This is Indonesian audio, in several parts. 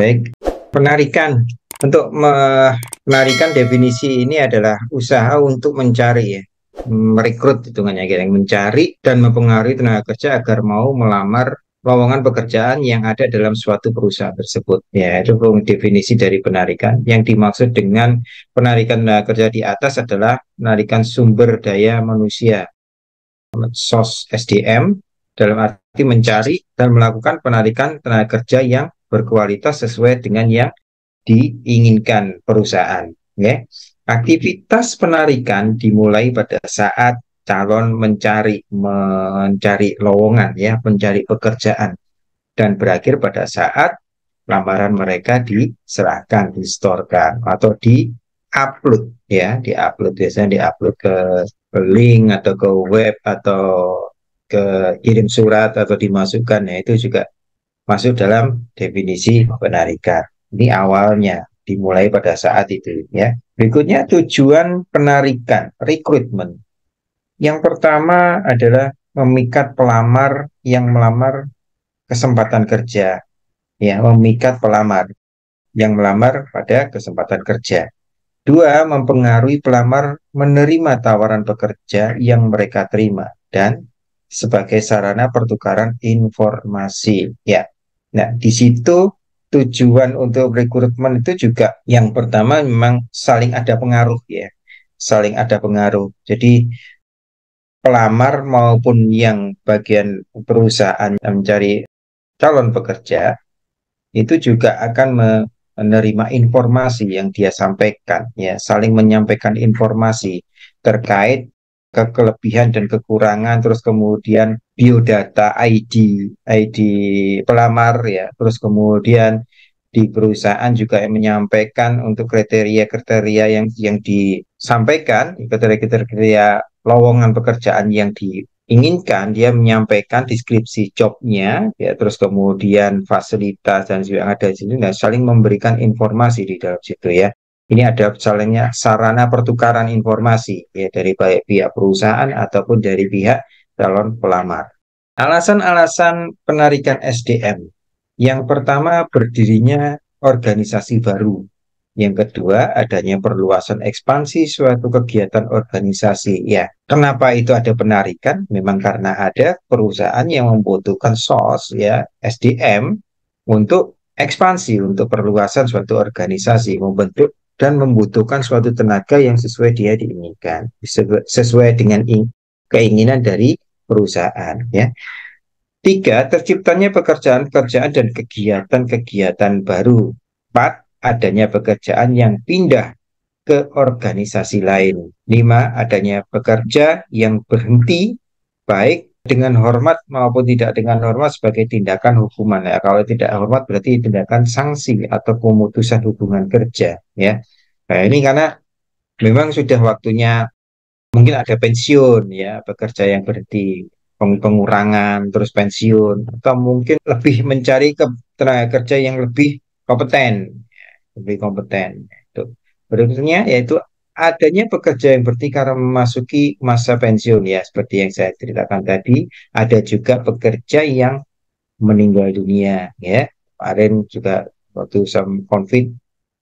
Baik, penarikan. Untuk penarikan definisi ini adalah usaha untuk mencari ya, merekrut hitungannya, yang mencari dan mempengaruhi tenaga kerja agar mau melamar lowongan pekerjaan yang ada dalam suatu perusahaan tersebut. Ya, itu definisi dari penarikan. Yang dimaksud dengan penarikan tenaga kerja di atas adalah penarikan sumber daya manusia, SOS SDM, dalam arti mencari dan melakukan penarikan tenaga kerja yang berkualitas sesuai dengan yang diinginkan perusahaan. Ya. Aktivitas penarikan dimulai pada saat calon mencari lowongan, ya, mencari pekerjaan, dan berakhir pada saat lamaran mereka diserahkan, distorkan atau diupload, ya, diupload biasanya diupload ke link atau ke web atau ke kirim surat atau dimasukkan, ya, itu juga masuk dalam definisi penarikan. Ini awalnya dimulai pada saat itu, ya. Berikutnya tujuan penarikan, rekrutmen. Yang pertama adalah memikat pelamar yang melamar kesempatan kerja, ya, memikat pelamar yang melamar pada kesempatan kerja. Dua, mempengaruhi pelamar menerima tawaran pekerja yang mereka terima dan sebagai sarana pertukaran informasi, ya. Nah, di situ tujuan untuk rekrutmen itu juga yang pertama memang saling ada pengaruh, ya. Saling ada pengaruh. Jadi pelamar maupun yang bagian perusahaan yang mencari calon pekerja itu juga akan menerima informasi yang dia sampaikan, ya, saling menyampaikan informasi terkait kelebihan dan kekurangan, terus kemudian biodata, ID pelamar, ya, terus kemudian di perusahaan juga yang menyampaikan untuk kriteria-kriteria yang disampaikan, kriteria-kriteria lowongan pekerjaan yang diinginkan, dia menyampaikan deskripsi jobnya, ya, terus kemudian fasilitas dan yang ada di sini, nah, saling memberikan informasi di dalam situ, ya. Ini ada salingnya sarana pertukaran informasi, ya, dari baik pihak perusahaan ataupun dari pihak calon pelamar. Alasan-alasan penarikan SDM. Yang pertama, berdirinya organisasi baru. Yang kedua, adanya perluasan ekspansi suatu kegiatan organisasi. Ya, kenapa itu ada penarikan? Memang karena ada perusahaan yang membutuhkan SOS, ya, SDM untuk ekspansi, untuk perluasan suatu organisasi, membentuk dan membutuhkan suatu tenaga yang sesuai dia diinginkan, sesuai dengan keinginan dari perusahaan, ya. Tiga, terciptanya pekerjaan-pekerjaan dan kegiatan-kegiatan baru. Empat, adanya pekerjaan yang pindah ke organisasi lain. Lima, adanya pekerja yang berhenti, baik dengan hormat maupun tidak dengan hormat, sebagai tindakan hukuman. Ya, kalau tidak hormat berarti tindakan sanksi atau pemutusan hubungan kerja. Ya, nah, ini karena memang sudah waktunya, mungkin ada pensiun, ya, pekerja yang berhenti, pengurangan, terus pensiun, atau mungkin lebih mencari tenaga kerja yang lebih kompeten. Itu. Berikutnya yaitu adanya pekerja yang berhenti karena memasuki masa pensiun, ya, seperti yang saya ceritakan tadi. Ada juga pekerja yang meninggal dunia, ya. Kemarin juga waktu sama COVID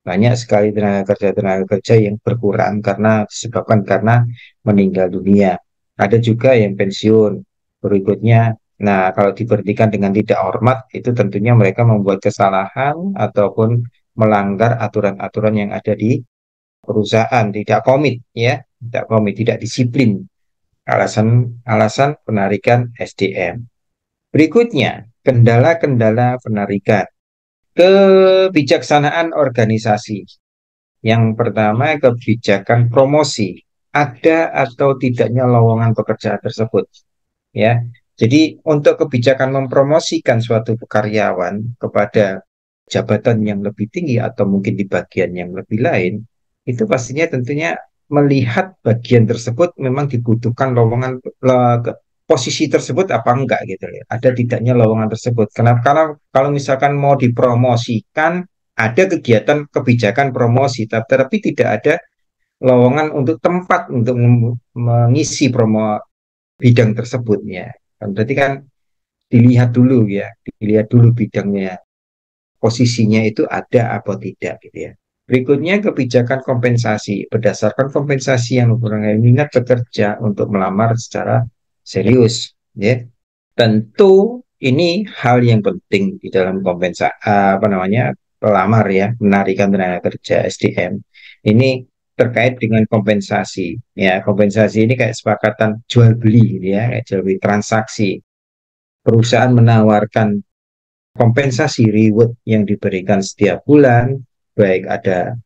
banyak sekali tenaga kerja yang berkurang karena disebabkan karena meninggal dunia. Ada juga yang pensiun. Berikutnya, nah, kalau diberhentikan dengan tidak hormat, itu tentunya mereka membuat kesalahan ataupun melanggar aturan-aturan yang ada di perusahaan, tidak komit, ya, tidak komit, tidak disiplin. Alasan-alasan penarikan SDM. Berikutnya, kendala-kendala penarikan. Kebijaksanaan organisasi. Yang pertama, kebijakan promosi. Ada atau tidaknya lowongan pekerjaan tersebut, ya. Jadi untuk kebijakan mempromosikan suatu karyawan kepada jabatan yang lebih tinggi atau mungkin di bagian yang lebih lain, itu pastinya tentunya melihat bagian tersebut memang dibutuhkan lowongan, posisi tersebut apa enggak, gitu ya. Ada tidaknya lowongan tersebut. Kenapa? Karena kalau misalkan mau dipromosikan, ada kegiatan kebijakan promosi, tapi tidak ada lowongan untuk tempat untuk mengisi bidang tersebutnya. Berarti kan dilihat dulu, ya, dilihat dulu bidangnya. posisinya itu ada atau tidak gitu ya. Berikutnya kebijakan kompensasi. Berdasarkan kompensasi yang mengurangi minat bekerja untuk melamar secara serius, ya. Tentu ini hal yang penting di dalam apa namanya pelamar ya, menarikan tenaga kerja SDM. Ini terkait dengan kompensasi. Ya, kompensasi ini kayak sepakatan jual beli gitu ya, kayak jual beli transaksi. Perusahaan menawarkan kompensasi reward yang diberikan setiap bulan, baik ada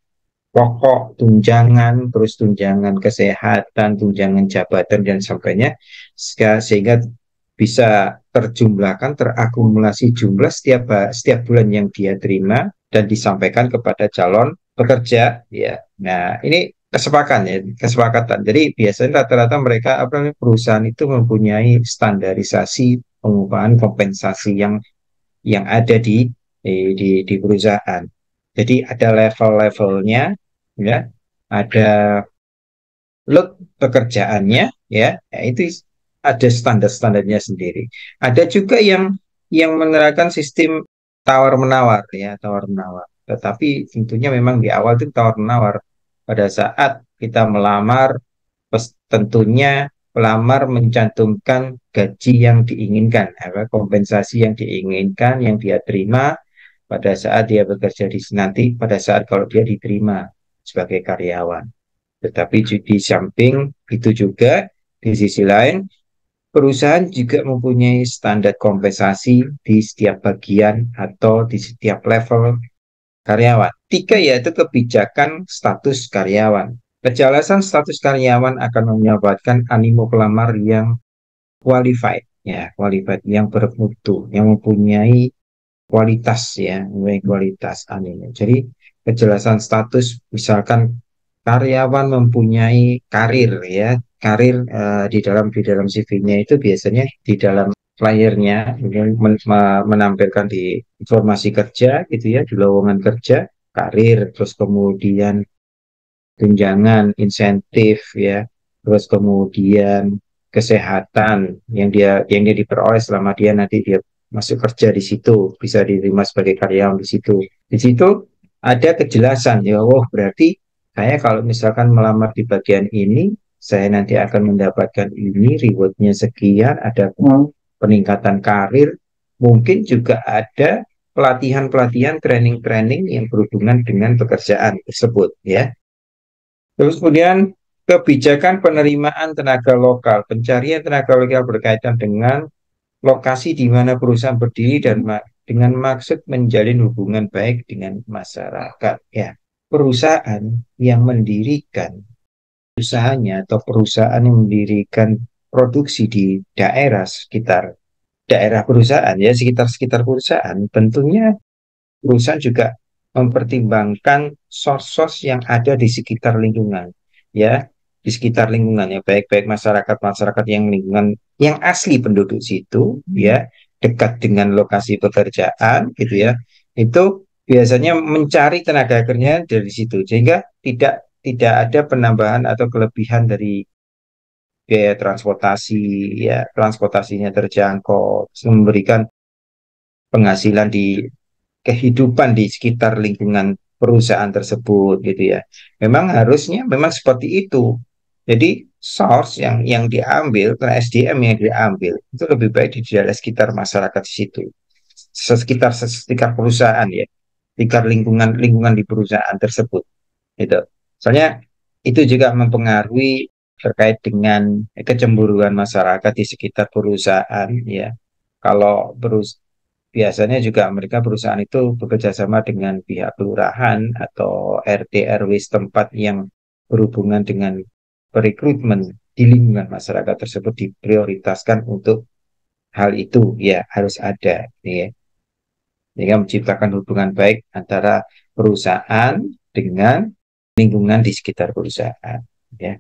pokok, tunjangan, terus tunjangan kesehatan, tunjangan jabatan dan sebagainya, sehingga bisa terjumlahkan, terakumulasi jumlah setiap bulan yang dia terima dan disampaikan kepada calon pekerja. Ya, nah ini kesepakatan ya, kesepakatan. Jadi biasanya rata-rata mereka apa namanya perusahaan itu mempunyai standarisasi pengupahan kompensasi yang ada di perusahaan. Jadi ada level-levelnya, ya, ada load pekerjaannya, ya, itu ada standar-standarnya sendiri. Ada juga yang menerapkan sistem tawar menawar, ya, tawar menawar. Tetapi tentunya memang di awal itu tawar menawar. Pada saat kita melamar, tentunya pelamar mencantumkan gaji yang diinginkan, kompensasi yang diinginkan, yang dia terima pada saat dia bekerja nanti, pada saat kalau dia diterima sebagai karyawan. Tetapi di samping itu juga, di sisi lain, perusahaan juga mempunyai standar kompensasi di setiap bagian atau di setiap level karyawan. Tiga, yaitu kebijakan status karyawan. Kejelasan status karyawan akan menyebabkan animo pelamar yang qualified, ya, qualified, yang bermutu, yang mempunyai kualitas, ya, mempunyai kualitas animo. Jadi kejelasan status, misalkan karyawan mempunyai karir, ya, karir di dalam CV-nya itu biasanya di dalam flyernya menampilkan di informasi kerja gitu ya, di lowongan kerja, karir, terus kemudian tunjangan, insentif, ya, terus kemudian kesehatan yang dia diperoleh selama dia masuk kerja di situ, bisa diterima sebagai karyawan di situ. Di situ ada kejelasan, ya, oh berarti saya kalau misalkan melamar di bagian ini, saya nanti akan mendapatkan ini, rewardnya sekian, ada peningkatan karir, mungkin juga ada pelatihan-pelatihan, training-training yang berhubungan dengan pekerjaan tersebut, ya. Terus kemudian kebijakan penerimaan tenaga lokal, pencarian tenaga lokal berkaitan dengan lokasi di mana perusahaan berdiri dan dengan maksud menjalin hubungan baik dengan masyarakat. Ya, perusahaan yang mendirikan usahanya atau perusahaan yang mendirikan produksi di daerah sekitar daerah perusahaan, ya, sekitar perusahaan, tentunya perusahaan juga mempertimbangkan source-source yang ada di sekitar lingkungan, ya, di sekitar lingkungan, ya, baik-baik masyarakat yang lingkungan yang asli penduduk situ, ya, dekat dengan lokasi pekerjaan gitu ya, itu biasanya mencari tenaga kerja dari situ, sehingga tidak ada penambahan atau kelebihan dari biaya transportasi, ya, transportasinya terjangkau, memberikan penghasilan di kehidupan di sekitar lingkungan perusahaan tersebut gitu ya. Memang harusnya memang seperti itu. Jadi source yang diambil, karena SDM yang diambil itu lebih baik di daerah sekitar masyarakat di situ, sekitar perusahaan, ya, sekitar lingkungan di perusahaan tersebut. Gitu. Soalnya itu juga mempengaruhi terkait dengan kecemburuan masyarakat di sekitar perusahaan, ya. Kalau biasanya juga mereka perusahaan itu bekerja sama dengan pihak kelurahan atau RT RW setempat yang berhubungan dengan perekrutmen di lingkungan masyarakat tersebut, diprioritaskan untuk hal itu, ya, harus ada, ya, sehingga menciptakan hubungan baik antara perusahaan dengan lingkungan di sekitar perusahaan, ya.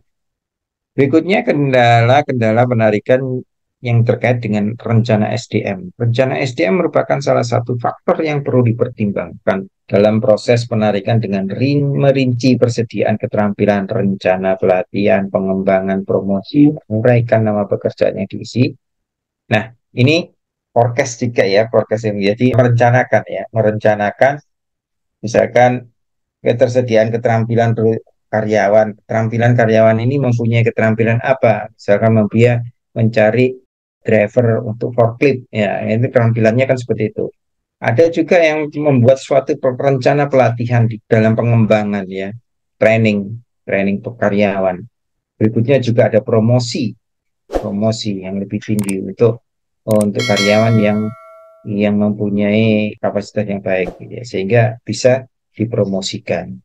Berikutnya kendala-kendala penarikan yang terkait dengan rencana SDM. Rencana SDM merupakan salah satu faktor yang perlu dipertimbangkan dalam proses penarikan dengan merinci persediaan keterampilan, rencana pelatihan, pengembangan, promosi, menguraikan nama pekerjaan yang diisi. Nah, ini forecast juga ya, forecast yang jadi merencanakan ya, merencanakan misalkan ketersediaan keterampilan karyawan. Keterampilan karyawan ini mempunyai keterampilan apa? Misalkan dia mencari driver untuk forklift, ya ini keterampilannya kan seperti itu. Ada juga yang membuat suatu rencana pelatihan di dalam pengembangan ya, training, training karyawan. Berikutnya juga ada promosi, promosi yang lebih tinggi untuk karyawan yang mempunyai kapasitas yang baik, gitu ya, sehingga bisa dipromosikan.